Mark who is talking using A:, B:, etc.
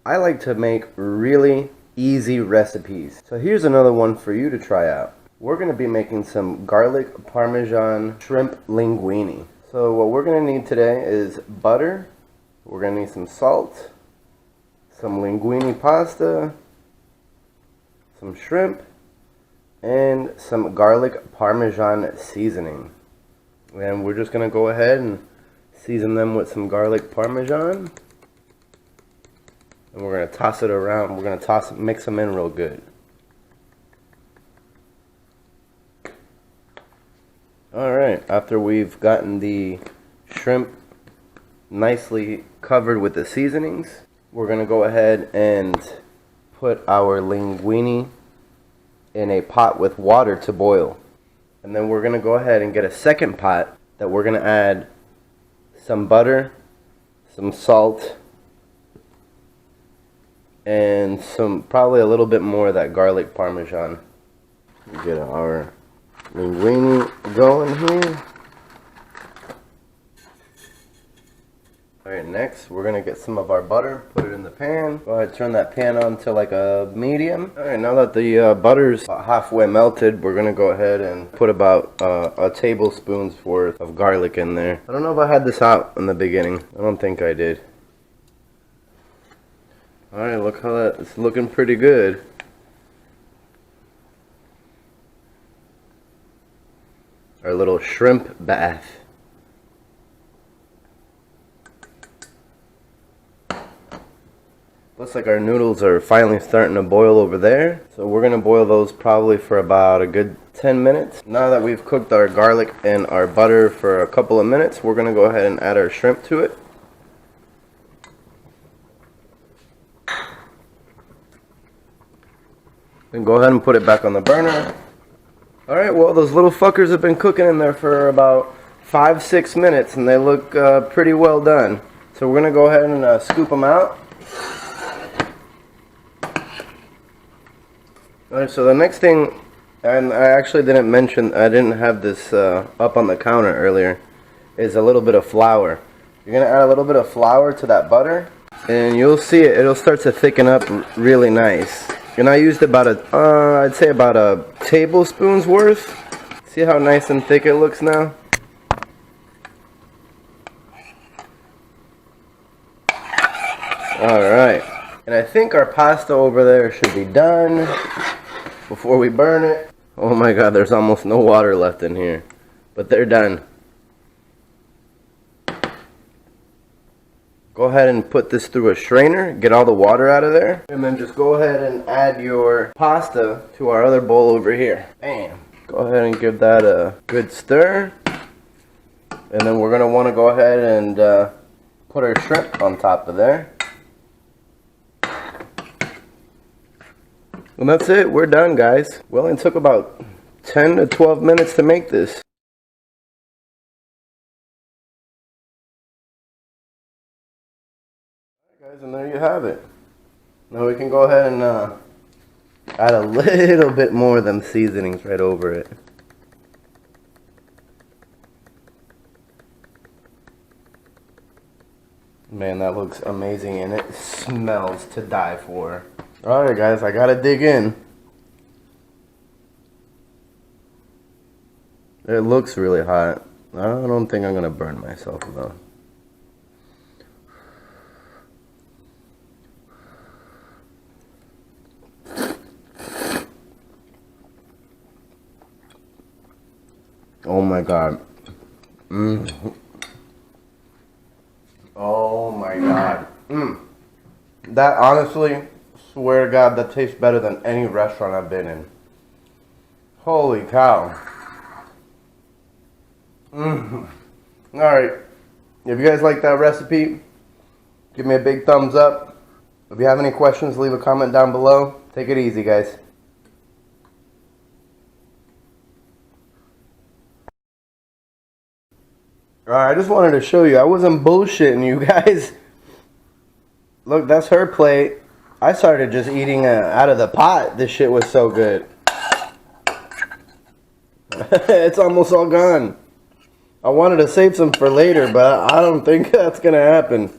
A: I like to make really easy recipes. So here's another one for you to try out. We're going to be making some garlic parmesan shrimp linguine. So what we're going to need today is butter. We're going to need some salt, some linguine pasta, some shrimp, and some garlic parmesan seasoning. And we're just going to go ahead and season them with some garlic parmesan. And we're going to toss it around. We're going to mix them in real good. Alright, after we've gotten the shrimp nicely covered with the seasonings, we're going to go ahead and put our linguine in a pot with water to boil. And then we're going to go ahead and get a second pot that we're going to add some butter, some salt, and probably a little bit more of that garlic parmesan. Get our linguine going here. Alright, next we're going to get some of our butter, put it in the pan. Go ahead, turn that pan on to like a medium. Alright, now that the butter's about halfway melted, we're going to go ahead and put about a tablespoon's worth of garlic in there. I don't know if I had this out in the beginning. I don't think I did. Alright, look how that's looking pretty good. Our little shrimp bath. Looks like our noodles are finally starting to boil over there. So we're going to boil those probably for about a good 10 minutes. Now that we've cooked our garlic and our butter for a couple of minutes, we're going to go ahead and add our shrimp to it. Then go ahead and put it back on the burner. Alright, well those little fuckers have been cooking in there for about 5-6 minutes and they look pretty well done. So we're going to go ahead and scoop them out. Alright, so the next thing, and I actually didn't mention, I didn't have this up on the counter earlier, is a little bit of flour. You're going to add a little bit of flour to that butter and you'll see it'll start to thicken up really nice. And I used about I'd say about a tablespoon's worth. See how nice and thick it looks now? Alright. And I think our pasta over there should be done before we burn it. Oh my god, there's almost no water left in here. But they're done. Go ahead and put this through a strainer, get all the water out of there, and then just go ahead and add your pasta to our other bowl over here. Bam! Go ahead and give that a good stir. And then we're going to want to go ahead and put our shrimp on top of there. And that's it, we're done guys. Well, it took about 10 to 12 minutes to make this. Guys, and there you have it. Now we can go ahead and add a little bit more of them seasonings right over it. Man, that looks amazing and it smells to die for. Alright guys, I gotta dig in. It looks really hot. I don't think I'm gonna burn myself though. Oh my god. Oh my god. That honestly, swear to god, that tastes better than any restaurant I've been in. Holy cow. Alright. If you guys like that recipe, give me a big thumbs up. If you have any questions, leave a comment down below. Take it easy, guys. Alright, I just wanted to show you. I wasn't bullshitting you guys. Look, that's her plate. I started just eating out of the pot. This shit was so good. It's almost all gone. I wanted to save some for later, but I don't think that's going to happen.